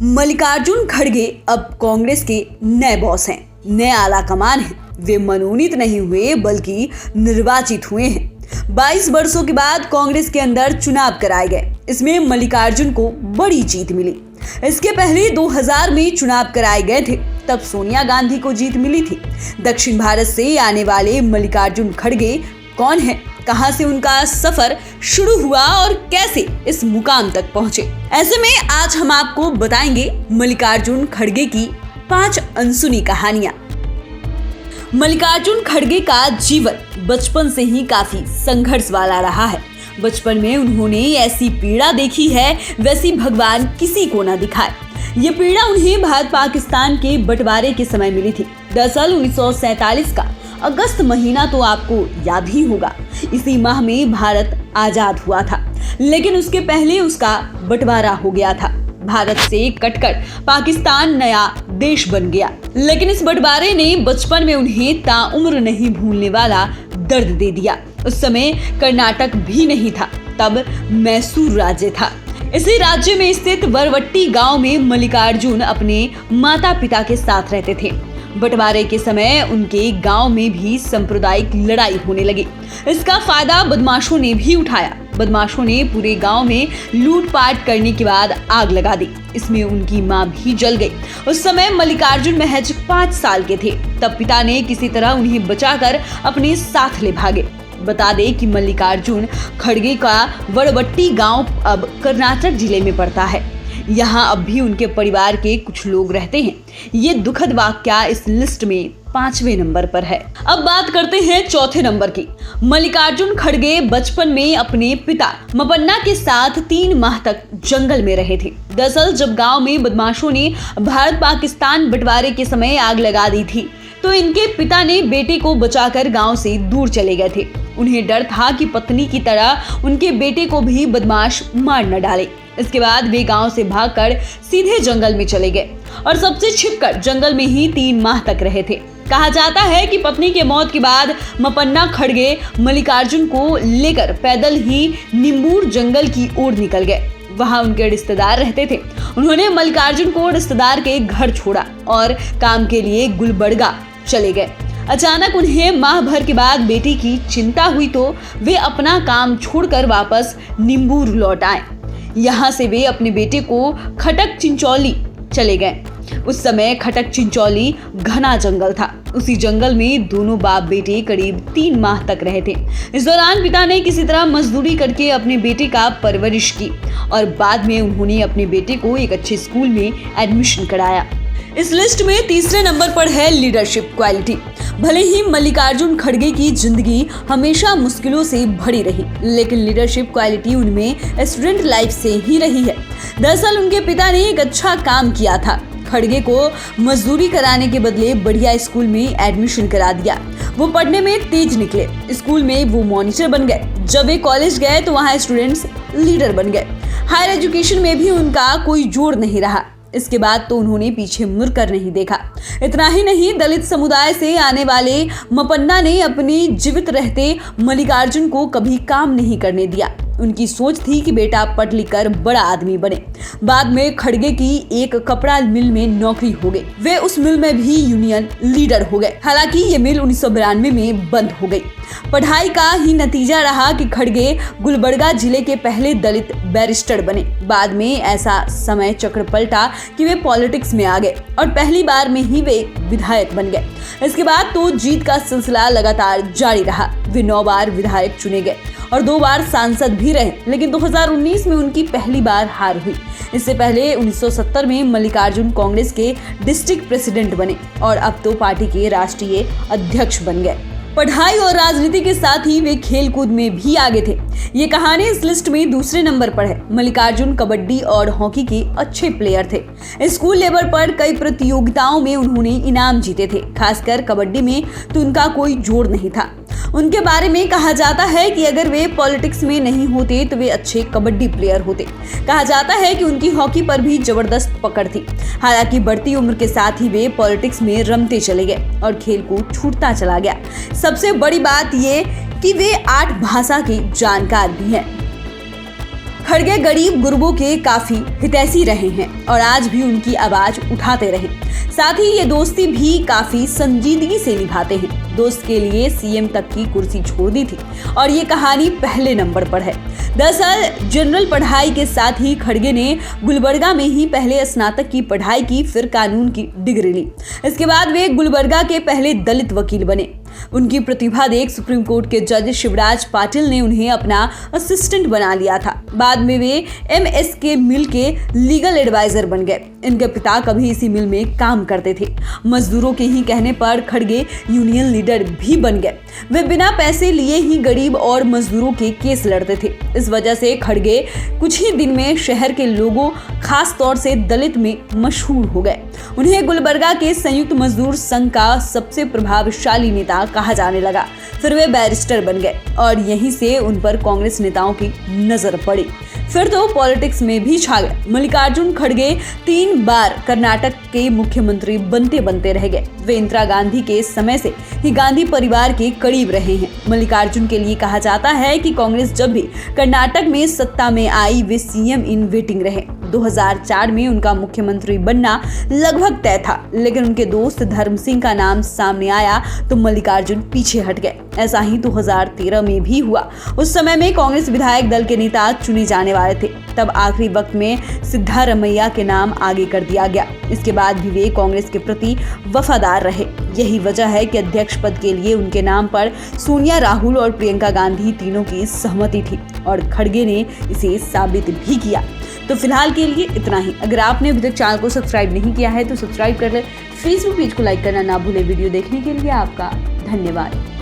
मल्लिकार्जुन खड़गे अब कांग्रेस के नए बॉस हैं, नए आला कमान हैं। वे मनोनीत नहीं हुए बल्कि निर्वाचित हुए हैं। 22 वर्षों के बाद कांग्रेस के अंदर चुनाव कराए गए। इसमें मल्लिकार्जुन को बड़ी जीत मिली। इसके पहले 2000 में चुनाव कराए गए थे, तब सोनिया गांधी को जीत मिली थी। दक्षिण भारत से आने वाले मल्लिकार्जुन खड़गे कौन है, कहां से उनका सफर शुरू हुआ और कैसे इस मुकाम तक पहुंचे। ऐसे में आज हम आपको बताएंगे मल्लिकार्जुन खड़गे की 5 अनसुनी कहानियां। मल्लिकार्जुन खड़गे का जीवन बचपन से ही काफी संघर्ष वाला रहा है। बचपन में उन्होंने ऐसी पीड़ा देखी है वैसी भगवान किसी को ना दिखाए। ये पीड़ा उन्हें भारत पाकिस्तान के बंटवारे के समय मिली थी। दरअसल 1947 का अगस्त महीना तो आपको याद ही होगा। इसी माह में भारत आजाद हुआ था, लेकिन उसके पहले उसका बंटवारा हो गया था। भारत से कटकर पाकिस्तान नया देश बन गया, लेकिन इस बंटवारे ने बचपन में उन्हें ताउम्र नहीं भूलने वाला दर्द दे दिया। उस समय कर्नाटक भी नहीं था, तब मैसूर राज्य था। इसी राज्य में स्थित वरवट्टी गांव में मल्लिकार्जुन अपने माता पिता के साथ रहते थे। बंटवारे के समय उनके गांव में भी सांप्रदायिक लड़ाई होने लगी। इसका फायदा बदमाशों ने भी उठाया। बदमाशों ने पूरे गांव में लूटपाट करने के बाद आग लगा दी। इसमें उनकी मां भी जल गई। उस समय मल्लिकार्जुन महज 5 साल के थे। तब पिता ने किसी तरह उन्हें बचाकर अपने साथ ले भागे। बता दें कि मल्लिकार्जुन खड़गे का वरवट्टी गांव अब कर्नाटक जिले में पड़ता है। यहाँ अब भी उनके परिवार के कुछ लोग रहते हैं। ये दुखद वाकया इस लिस्ट में 5वें नंबर पर है। अब बात करते हैं चौथे नंबर की। मल्लिकार्जुन खड़गे बचपन में अपने पिता मपन्ना के साथ 3 माह तक जंगल में रहे थे। दरअसल जब गांव में बदमाशों ने भारत पाकिस्तान बंटवारे के समय आग लगा दी थी, तो इनके पिता ने बेटे को बचाकर गांव से दूर चले गए थे। उन्हें डर था कि पत्नी की तरह उनके बेटे को भी बदमाश मार न डाले। इसके बाद वे गांव से भागकर सीधे जंगल में चले गए और सबसे छिपकर जंगल में ही 3 माह तक रहे थे। कहा जाता है कि पत्नी के मौत के बाद मपन्ना खड़गे मल्लिकार्जुन को लेकर पैदल ही निम्बूर जंगल की ओर निकल गए। वहां उनके रिश्तेदार रहते थे। उन्होंने मल्लिकार्जुन को रिश्तेदार के घर छोड़ा और काम के लिए गुलबर्गा चले गए। अचानक उन्हें माह भर के बाद बेटी की चिंता हुई, तो वे अपना काम छोड़कर वापस निम्बूर लौट आए। यहाँ से वे अपने बेटे को खटक चिंचौली चले गए। उस समय खटक चिंचौली घना जंगल था। उसी जंगल में दोनों बाप बेटे करीब 3 माह तक रहे थे। इस दौरान पिता ने किसी तरह मजदूरी करके अपने बेटे का परवरिश की और बाद में उन्होंने अपने बेटे को एक अच्छे स्कूल में एडमिशन कराया। इस लिस्ट में तीसरे नंबर पर है लीडरशिप क्वालिटी। भले ही मल्लिकार्जुन खड़गे की जिंदगी हमेशा मुश्किलों से भरी रही, लेकिन लीडरशिप क्वालिटी उनमें स्टूडेंट लाइफ से ही रही है। दरअसल उनके पिता ने एक अच्छा काम किया था। खड़गे को मजदूरी कराने के बदले बढ़िया स्कूल में एडमिशन करा दिया। वो पढ़ने में तेज निकले। स्कूल में वो मॉनिटर बन गए। जब वे कॉलेज गए तो वहाँ स्टूडेंट्स लीडर बन गए। हायर एजुकेशन में भी उनका कोई जोर नहीं रहा। इसके बाद तो उन्होंने पीछे मुड़कर नहीं देखा। इतना ही नहीं, दलित समुदाय से आने वाले मपन्ना ने अपनी जीवित रहते मल्लिकार्जुन को कभी काम नहीं करने दिया। उनकी सोच थी कि बेटा पढ़ लिख कर बड़ा आदमी बने। बाद में खड़गे की एक कपड़ा मिल में नौकरी हो गई। वे उस मिल में भी यूनियन लीडर हो गए। हालांकि ये मिल 1992 में बंद हो गई। पढ़ाई का ही नतीजा रहा कि खड़गे गुलबर्गा जिले के पहले दलित बैरिस्टर बने। बाद में ऐसा समय चक्र पलटा कि वे पॉलिटिक्स में आ गए और पहली बार में ही वे विधायक बन गए। इसके बाद तो जीत का सिलसिला लगातार जारी रहा। वे 9 बार विधायक चुने गए और 2 बार सांसद भी रहे, लेकिन 2019 में उनकी पहली बार हार हुई। इससे पहले 1970 में मल्लिकार्जुन कांग्रेस के डिस्ट्रिक्ट प्रेसिडेंट बने और अब तो पार्टी के राष्ट्रीय अध्यक्ष बन गए। पढ़ाई और राजनीति के साथ ही वे खेलकूद में भी आगे थे। ये कहानी इस लिस्ट में दूसरे नंबर पर है। मल्लिकार्जुन कबड्डी और हॉकी के अच्छे प्लेयर थे। स्कूल लेवल पर कई प्रतियोगिताओं में उन्होंने इनाम जीते थे। खासकर कबड्डी में तो उनका कोई जोड़ नहीं था। उनके बारे में कहा जाता है कि अगर वे पॉलिटिक्स में नहीं होते तो वे अच्छे कबड्डी प्लेयर होते। कहा जाता है कि उनकी हॉकी पर भी जबरदस्त पकड़ थी। हालांकि बढ़ती उम्र के साथ ही वे पॉलिटिक्स में रमते चले गए और खेल को छूटता चला गया। सबसे बड़ी बात ये कि वे 8 भाषा के जानकार भी हैं। खड़गे गरीब गुरबों के काफी हितैषी रहे हैं और आज भी उनकी आवाज उठाते रहे। साथ ही ये दोस्ती भी काफी संजीदगी से निभाते हैं। दोस्त के लिए सीएम तक की कुर्सी छोड़ दी थी और ये कहानी पहले नंबर पर है। दरअसल जनरल पढ़ाई के साथ ही खड़गे ने गुलबर्गा में ही पहले स्नातक की पढ़ाई की, फिर कानून की डिग्री ली। इसके बाद वे गुलबर्गा के पहले दलित वकील बने। उनकी प्रतिभा देख सुप्रीम कोर्ट के जज शिवराज पाटिल ने उन्हें अपना असिस्टेंट बना लिया था। बाद में वे एमएसके मिल के लीगल एडवाइजर बन गए। इनके पिता कभी इसी मिल में काम करते थे। मजदूरों के ही कहने पर खड़गे यूनियन लीडर भी बन गए। वे बिना पैसे लिए ही गरीब और मजदूरों के केस लड़ते थे। इस वजह से खड़गे कुछ ही दिन में शहर के लोगों, खास तौर से दलित में मशहूर हो गए। उन्हें गुलबर्गा के संयुक्त मजदूर संघ का सबसे प्रभावशाली नेता कहा जाने लगा। फिर वे बैरिस्टर बन गए और यहीं से उन पर कांग्रेस नेताओं की नजर पड़ी। फिर तो पॉलिटिक्स में भी छा गए। मल्लिकार्जुन खड़गे 3 बार कर्नाटक के मुख्यमंत्री बनते बनते रह गए। वे इंदिरा गांधी के समय से ही गांधी परिवार के करीब रहे हैं। मल्लिकार्जुन के लिए कहा जाता है कि कांग्रेस जब भी कर्नाटक में सत्ता में आई, वे सीएम इन वेटिंग रहे। 2004 में उनका मुख्यमंत्री बनना लगभग तय था, लेकिन उनके दोस्त धर्म सिंह का नाम सामने आया तो मल्लिकार्जुन पीछे हट गए। ऐसा ही 2013 में भी हुआ। उस समय में कांग्रेस विधायक दल के नेता चुने जाने वाले थे। तब आखिरी वक्त में सिद्धारमैया के नाम आगे कर दिया गया। इसके बाद भी वे कांग्रेस के प्रति वफादार रहे। यही वजह है कि अध्यक्ष पद के लिए उनके नाम पर सोनिया, राहुल और प्रियंका गांधी तीनों की सहमति थी और खड़गे ने इसे साबित भी किया। तो फिलहाल के लिए इतना ही। अगर आपने अभी तक चैनल को सब्सक्राइब नहीं किया है तो सब्सक्राइब कर ले। फेसबुक पेज को लाइक करना ना भूले। वीडियो देखने के लिए आपका धन्यवाद।